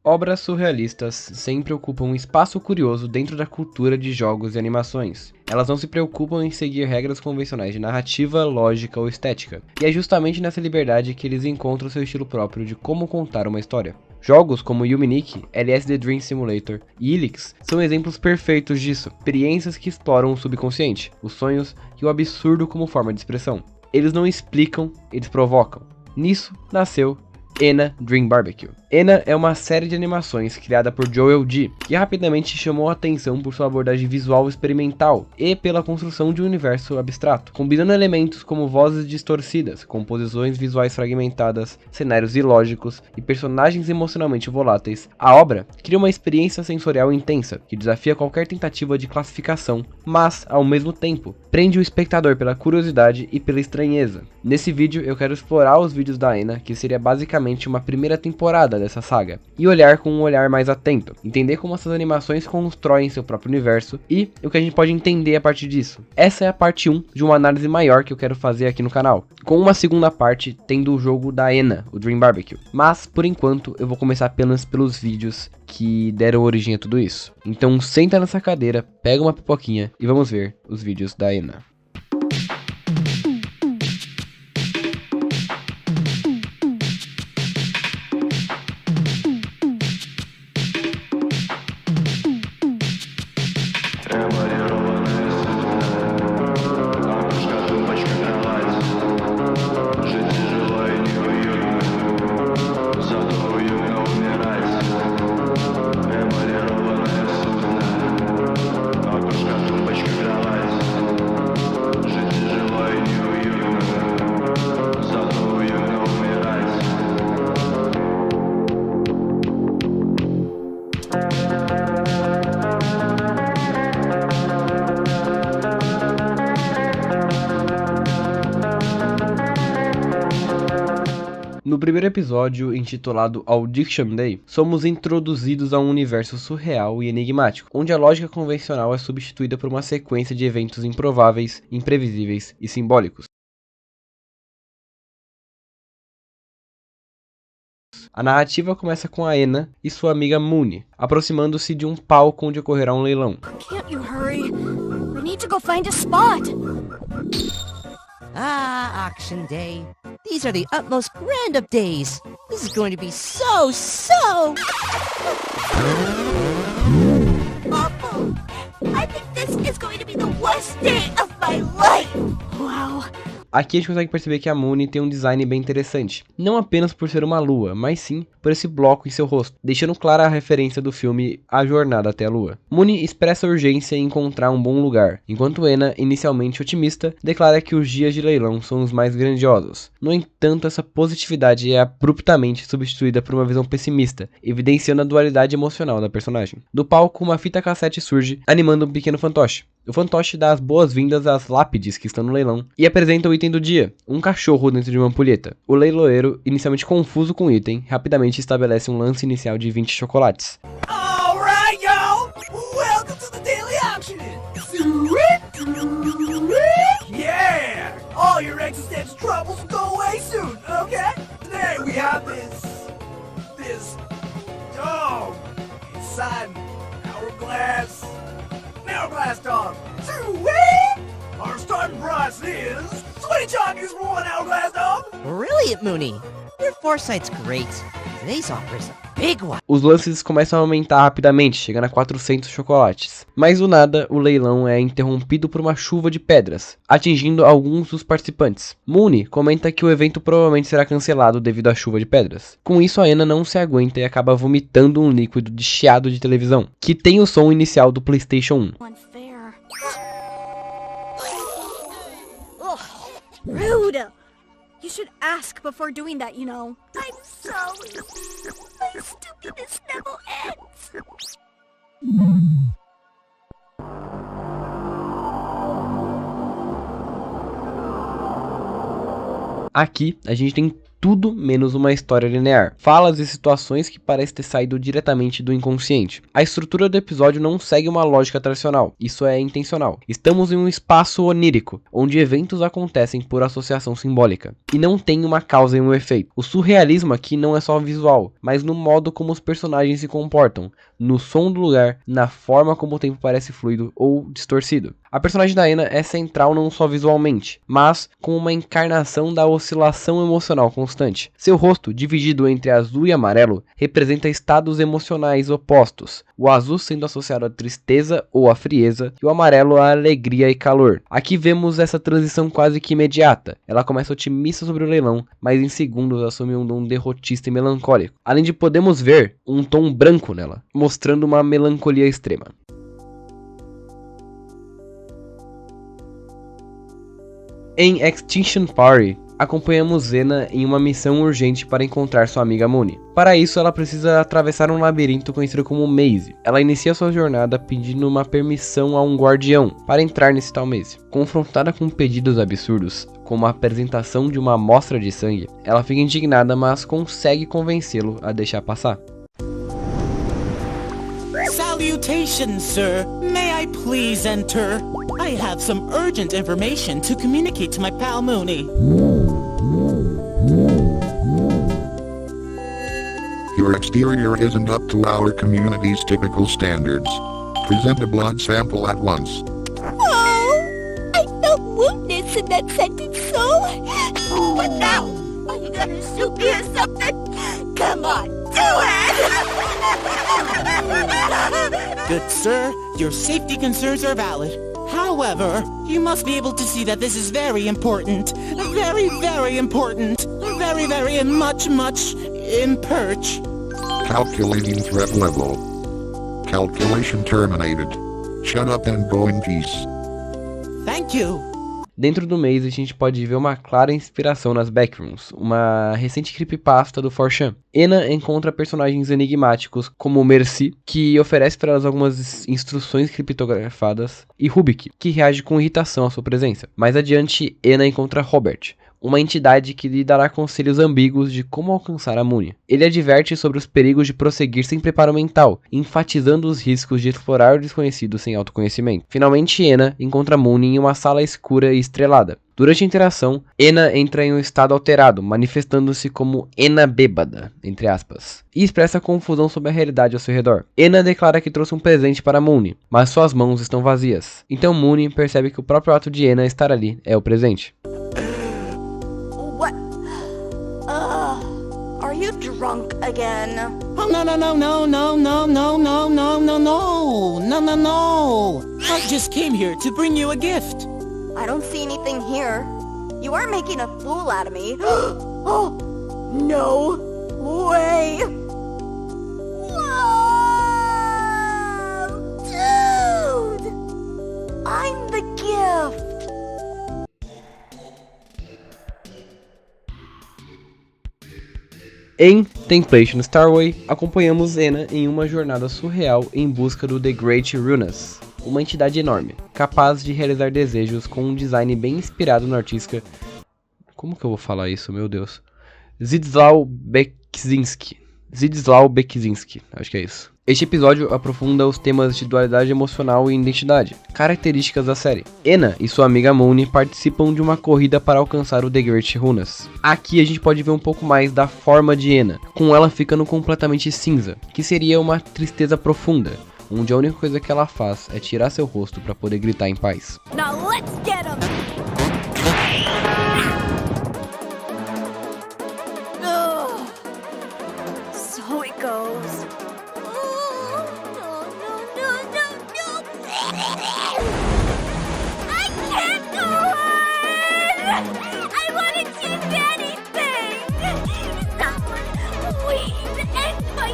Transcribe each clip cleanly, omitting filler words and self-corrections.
Obras surrealistas sempre ocupam um espaço curioso dentro da cultura de jogos e animações. Elas não se preocupam em seguir regras convencionais de narrativa, lógica ou estética, e é justamente nessa liberdade que eles encontram seu estilo próprio de como contar uma história. Jogos como Yuminique, LSD Dream Simulator e Ilex são exemplos perfeitos disso, experiências que exploram o subconsciente, os sonhos e o absurdo como forma de expressão. Eles não explicam, eles provocam. Nisso nasceu Ena Dream Barbecue. Ena é uma série de animações criada por Joel G, que rapidamente chamou a atenção por sua abordagem visual experimental e pela construção de um universo abstrato, combinando elementos como vozes distorcidas, composições visuais fragmentadas, cenários ilógicos e personagens emocionalmente voláteis. A obra cria uma experiência sensorial intensa, que desafia qualquer tentativa de classificação, mas, ao mesmo tempo, prende o espectador pela curiosidade e pela estranheza. Nesse vídeo eu quero explorar os vídeos da Ena, que seria basicamente uma primeira temporada dessa saga, e olhar com um olhar mais atento, entender como essas animações constroem seu próprio universo e o que a gente pode entender a partir disso. Essa é a parte 1 de uma análise maior que eu quero fazer aqui no canal, com uma segunda parte tendo o jogo da Ena, o Dream Barbecue. Mas, por enquanto, eu vou começar apenas pelos vídeos que deram origem a tudo isso. Então senta nessa cadeira, pega uma pipoquinha e vamos ver os vídeos da Ena. No primeiro episódio, intitulado Audition Day, somos introduzidos a um universo surreal e enigmático, onde a lógica convencional é substituída por uma sequência de eventos improváveis, imprevisíveis e simbólicos. A narrativa começa com a Ena e sua amiga Mooney, aproximando-se de um palco onde ocorrerá um leilão. Can't you hurry? We need to go find a spot. Auction day. These are the utmost grand of days. This is going to be so... Awful. I think this is going to be the worst day of my life. Wow. Aqui a gente consegue perceber que a Mooney tem um design bem interessante, não apenas por ser uma lua, mas sim por esse bloco em seu rosto, deixando clara a referência do filme A Jornada até a Lua. Mooney expressa urgência em encontrar um bom lugar, enquanto Ena, inicialmente otimista, declara que os dias de leilão são os mais grandiosos. No entanto, essa positividade é abruptamente substituída por uma visão pessimista, evidenciando a dualidade emocional da personagem. Do palco, uma fita cassete surge, animando um pequeno fantoche. O fantoche dá as boas-vindas às lápides que estão no leilão e apresenta o item do dia, um cachorro dentro de uma ampulheta. O leiloeiro, inicialmente confuso com o item, rapidamente estabelece um lance inicial de 20 chocolates. Alright, y'all! Welcome to the daily auction! Yeah! All your existential troubles will go away soon, okay? Today we have this dog inside hourglass dog. Our starting price is 20 chocolates for one hourglass dog. Brilliant, Mooney. Your foresight's great. Today's offer is a big one. Os lances começam a aumentar rapidamente, chegando a 400 chocolates. Mas do nada, o leilão é interrompido por uma chuva de pedras, atingindo alguns dos participantes. Mooney comenta que o evento provavelmente será cancelado devido à chuva de pedras. Com isso, a Ena não se aguenta e acaba vomitando um líquido de chiado de televisão, que tem o som inicial do PlayStation 1. Unfair. Ugh, rude. You should ask before doing that, you know. I'm sorry. My stupidness never ends. Aqui, a gente tem tudo menos uma história linear. Falas e situações que parecem ter saído diretamente do inconsciente. A estrutura do episódio não segue uma lógica tradicional, isso é intencional. Estamos em um espaço onírico, onde eventos acontecem por associação simbólica, e não tem uma causa e um efeito. O surrealismo aqui não é só visual, mas no modo como os personagens se comportam, no som do lugar, na forma como o tempo parece fluido ou distorcido. A personagem da Ena é central não só visualmente, mas com uma encarnação da oscilação emocional constante. Seu rosto, dividido entre azul e amarelo, representa estados emocionais opostos, o azul sendo associado à tristeza ou à frieza, e o amarelo à alegria e calor. Aqui vemos essa transição quase que imediata. Ela começa otimista sobre o leilão, mas em segundos assume um tom derrotista e melancólico. Além de podemos ver um tom branco nela, mostrando uma melancolia extrema. Em Extinction Party, acompanhamos Ena em uma missão urgente para encontrar sua amiga Mooney. Para isso, ela precisa atravessar um labirinto conhecido como Maze. Ela inicia sua jornada pedindo uma permissão a um guardião para entrar nesse tal Maze. Confrontada com pedidos absurdos, como a apresentação de uma amostra de sangue, ela fica indignada, mas consegue convencê-lo a deixar passar. Salutations, sir. May I please enter? I have some urgent information to communicate to my pal Mooney. Your exterior isn't up to our community's typical standards. Present a blood sample at once. Oh, I felt woundness in that sentence, so... What now? Are you gonna shoot me or something? Come on, do it! Good sir, your safety concerns are valid. However, you must be able to see that this is very important. Very, very important. Very, very and much imperch. Calculating threat level. Calculation terminated. Shut up and go in peace. Thank you. Dentro do Maze, a gente pode ver uma clara inspiração nas Backrooms, uma recente creepypasta do 4chan. Ena encontra personagens enigmáticos como Mercy, que oferece para elas algumas instruções criptografadas, e Rubik, que reage com irritação à sua presença. Mais adiante, Ena encontra Robert, uma entidade que lhe dará conselhos ambíguos de como alcançar a Mooney. Ele adverte sobre os perigos de prosseguir sem preparo mental, enfatizando os riscos de explorar o desconhecido sem autoconhecimento. Finalmente, Ena encontra Mooney em uma sala escura e estrelada. Durante a interação, Ena entra em um estado alterado, manifestando-se como Ena bêbada, entre aspas, e expressa confusão sobre a realidade ao seu redor. Ena declara que trouxe um presente para Mooney, mas suas mãos estão vazias. Então Mooney percebe que o próprio ato de Ena estar ali é o presente. Are you drunk again? Oh, no. I just came here to bring you a gift. I don't see anything here. You are making a fool out of me. Oh, no way. Whoa! Dude! I'm the gift. Em Temptation Starway, acompanhamos Ena em uma jornada surreal em busca do The Great Runas, uma entidade enorme, capaz de realizar desejos com um design bem inspirado no artista... Como que eu vou falar isso, meu Deus? Zdzisław Beksiński, acho que é isso. Este episódio aprofunda os temas de dualidade emocional e identidade, características da série. Ena e sua amiga Mooney participam de uma corrida para alcançar o The Great Runas. Aqui a gente pode ver um pouco mais da forma de Ena, com ela ficando completamente cinza, que seria uma tristeza profunda, onde a única coisa que ela faz é tirar seu rosto para poder gritar em paz. Now let's get him. So it goes. I can't go on! I want to change anything! Someone, please, end my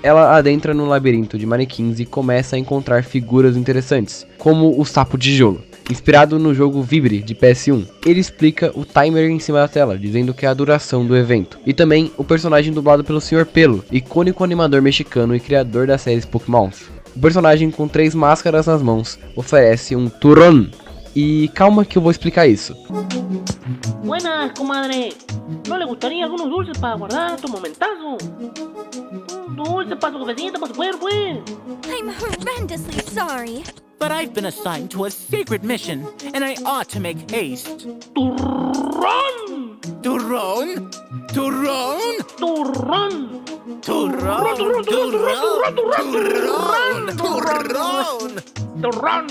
Ela adentra no labirinto de manequins e começa a encontrar figuras interessantes, como o sapo tijolo, inspirado no jogo Vibre de PS1. Ele explica o timer em cima da tela, dizendo que é a duração do evento. E também o personagem dublado pelo Sr. Pelo, icônico animador mexicano e criador da série Pokémon. O personagem com 3 máscaras nas mãos oferece um turrón. E calma que eu vou explicar isso. Buenas, comadre. ¿No le gustaría algunos dulces para guardar estos momentazos? Dulces para su cabecita, para su cuerpo, pues. I'm horrendously sorry. But I've been assigned to a secret mission, and I ought to make haste. ¡Turrón! Turrón? Turrón? ¡Turrón! Turrón, turrón, turrón, turrón.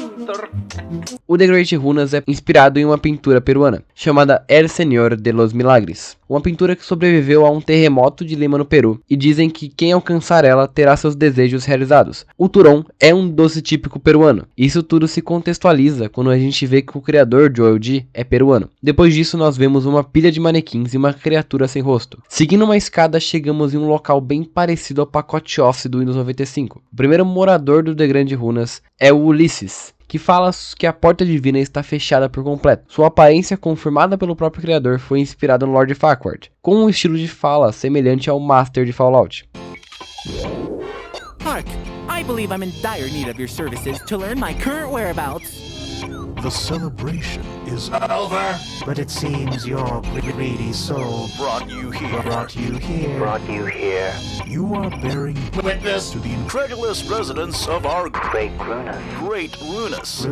O The Great Runas é inspirado em uma pintura peruana, chamada El Señor de los Milagres. Uma pintura que sobreviveu a um terremoto de Lima no Peru, e dizem que quem alcançar ela terá seus desejos realizados. O turrón é um doce típico peruano. Isso tudo se contextualiza quando a gente vê que o criador Joel G é peruano. Depois disso nós vemos uma pilha de manequins e uma criatura sem rosto. Seguindo uma escada chegamos em um local bem parecido ao pacote Office do Windows 95. O primeiro morador do The Great Runas é o Ulisses, que fala que a porta divina está fechada por completo. Sua aparência, confirmada pelo próprio criador, foi inspirada no Lord Farquaad, com um estilo de fala semelhante ao Master de Fallout. Hark, I believe I'm in dire need of your services to learn my current whereabouts. The celebration is over, but it seems your greedy soul brought you here. You are bearing witness to the incredulous residents of our Great Runas.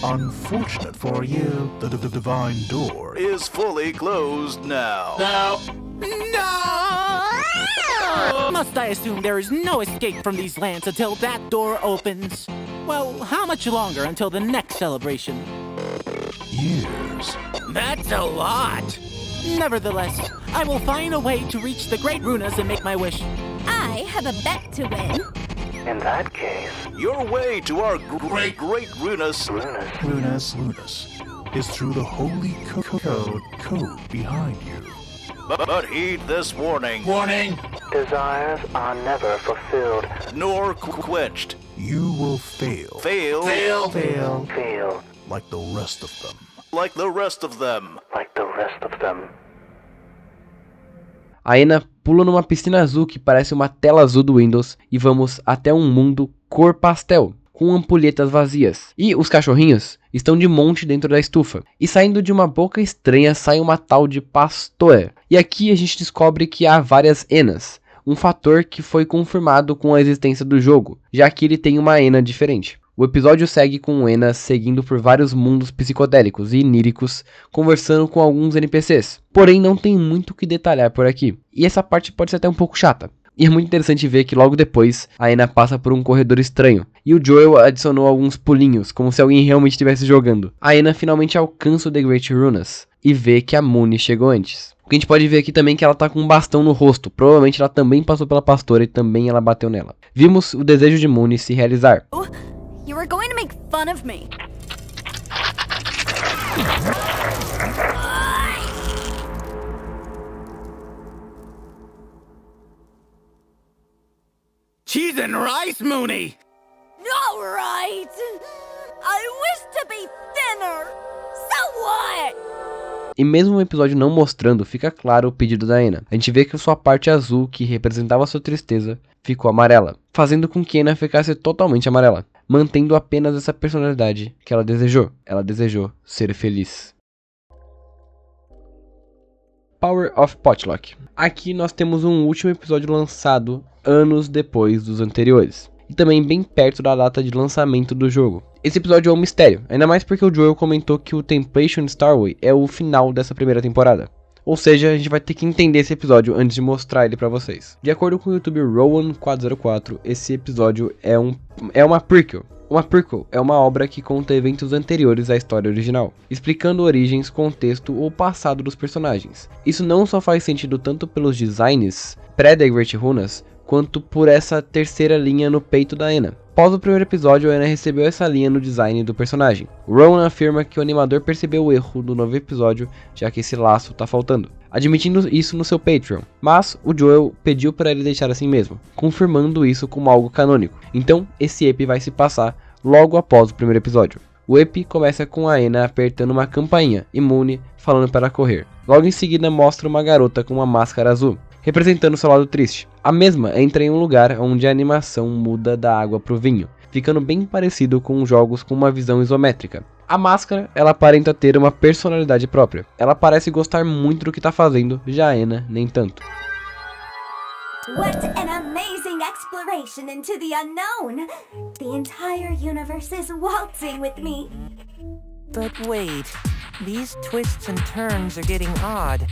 Unfortunate for you, the divine door is fully closed now. No! Must I assume there is no escape from these lands until that door opens? Well, how much longer until the next celebration? Years. That's a lot! Nevertheless, I will find a way to reach the Great Runas and make my wish. I have a bet to win. In that case, Your way to our great Runas is through the holy code behind you. But heed this warning. desires are never fulfilled. Nor quenched. You will fail. Fail. Like the rest of them. Like the rest of them. A Ena pula numa piscina azul que parece uma tela azul do Windows e vamos até um mundo cor pastel, com ampulhetas vazias. E os cachorrinhos estão de monte dentro da estufa. E saindo de uma boca estranha sai uma tal de pastor. E aqui a gente descobre que há várias Enas, um fator que foi confirmado com a existência do jogo, já que ele tem uma Ena diferente. O episódio segue com o Ena seguindo por vários mundos psicodélicos e oníricos, conversando com alguns NPCs. Porém, não tem muito o que detalhar por aqui. E essa parte pode ser até um pouco chata. E é muito interessante ver que logo depois, a Ena passa por um corredor estranho. E o Joel adicionou alguns pulinhos, como se alguém realmente estivesse jogando. A Ena finalmente alcança o The Great Runas e vê que a Mooney chegou antes. O que a gente pode ver aqui também é que ela tá com um bastão no rosto. Provavelmente ela também passou pela pastora e também ela bateu nela. Vimos o desejo de Mooney se realizar. You were going to make fun of me. Cheese and rice, Mooney! All right. I wish to be thinner. So what? E mesmo o episódio não mostrando, fica claro o pedido da Ena. A gente vê que sua parte azul, que representava sua tristeza, ficou amarela, fazendo com que Ena ficasse totalmente amarela, mantendo apenas essa personalidade que ela desejou. Ela desejou ser feliz. Power of Potluck. Aqui nós temos um último episódio lançado anos depois dos anteriores, e também bem perto da data de lançamento do jogo. Esse episódio é um mistério, ainda mais porque o Joel comentou que o Temptation Starway é o final dessa primeira temporada. Ou seja, a gente vai ter que entender esse episódio antes de mostrar ele pra vocês. De acordo com o youtuber Rowan404, esse episódio é uma prequel. Uma prequel é uma obra que conta eventos anteriores à história original, explicando origens, contexto ou passado dos personagens. Isso não só faz sentido tanto pelos designs pré-The Great Runas, quanto por essa terceira linha no peito da Ena. Após o primeiro episódio, a Ena recebeu essa linha no design do personagem. Rowan afirma que o animador percebeu o erro do novo episódio, já que esse laço tá faltando, admitindo isso no seu Patreon. Mas o Joel pediu para ele deixar assim mesmo, confirmando isso como algo canônico. Então, esse EP vai se passar logo após o primeiro episódio. O EP começa com a Ena apertando uma campainha e Mooney falando para correr. Logo em seguida mostra uma garota com uma máscara azul, representando seu lado triste. A mesma entra em um lugar onde a animação muda da água pro vinho, ficando bem parecido com jogos com uma visão isométrica. A máscara, ela aparenta ter uma personalidade própria. Ela parece gostar muito do que tá fazendo, já a Ena nem tanto. What an amazing exploration into the unknown! The entire universe is waltzing with me. But wait, these twists and turns are getting odd.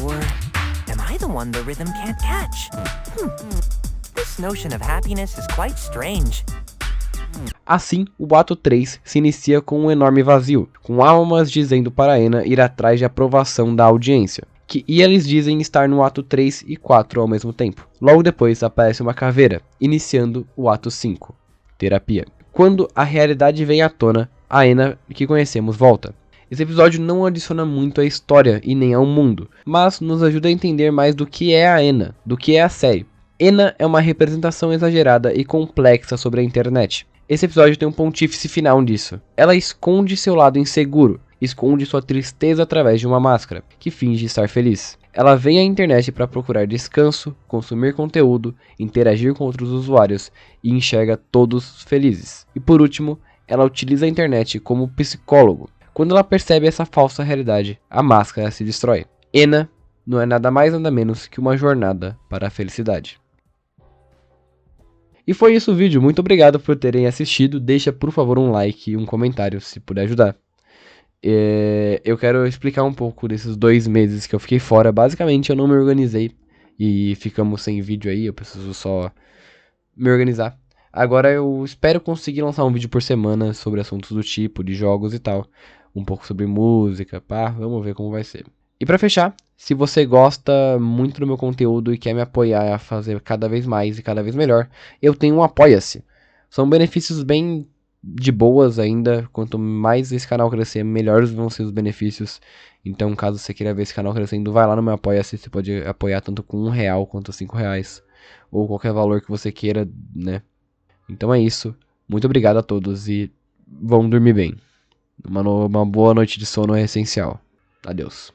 Or am I the one the rhythm can't catch? This notion of happiness is quite strange. Assim, o ato 3 se inicia com um enorme vazio, com almas dizendo para Ena ir atrás de aprovação da audiência, e eles dizem estar no ato 3 e 4 ao mesmo tempo. Logo depois aparece uma caveira, iniciando o ato 5, terapia. Quando a realidade vem à tona, a Ena que conhecemos volta. Esse episódio não adiciona muito à história e nem ao mundo, mas nos ajuda a entender mais do que é a Ena, do que é a série. Ena é uma representação exagerada e complexa sobre a internet. Esse episódio tem um pontífice final disso. Ela esconde seu lado inseguro, esconde sua tristeza através de uma máscara, que finge estar feliz. Ela vem à internet para procurar descanso, consumir conteúdo, interagir com outros usuários e enxerga todos felizes. E por último, ela utiliza a internet como psicólogo. Quando ela percebe essa falsa realidade, a máscara se destrói. Ena não é nada mais nada menos que uma jornada para a felicidade. E foi isso o vídeo, muito obrigado por terem assistido, deixa por favor um like e um comentário se puder ajudar. Eu quero explicar um pouco desses 2 meses que eu fiquei fora, basicamente eu não me organizei e ficamos sem vídeo aí, eu preciso só me organizar. Agora eu espero conseguir lançar um vídeo por semana sobre assuntos do tipo, de jogos e tal, um pouco sobre música, pá, vamos ver como vai ser. E pra fechar, se você gosta muito do meu conteúdo e quer me apoiar a fazer cada vez mais e cada vez melhor, eu tenho um Apoia-se. São benefícios bem de boas ainda, quanto mais esse canal crescer, melhores vão ser os benefícios. Então, caso você queira ver esse canal crescendo, vai lá no meu Apoia-se, você pode apoiar tanto com R$1 quanto R$5, ou qualquer valor que você queira, né? Então é isso, muito obrigado a todos e vão dormir bem. Uma boa noite de sono é essencial. Adeus.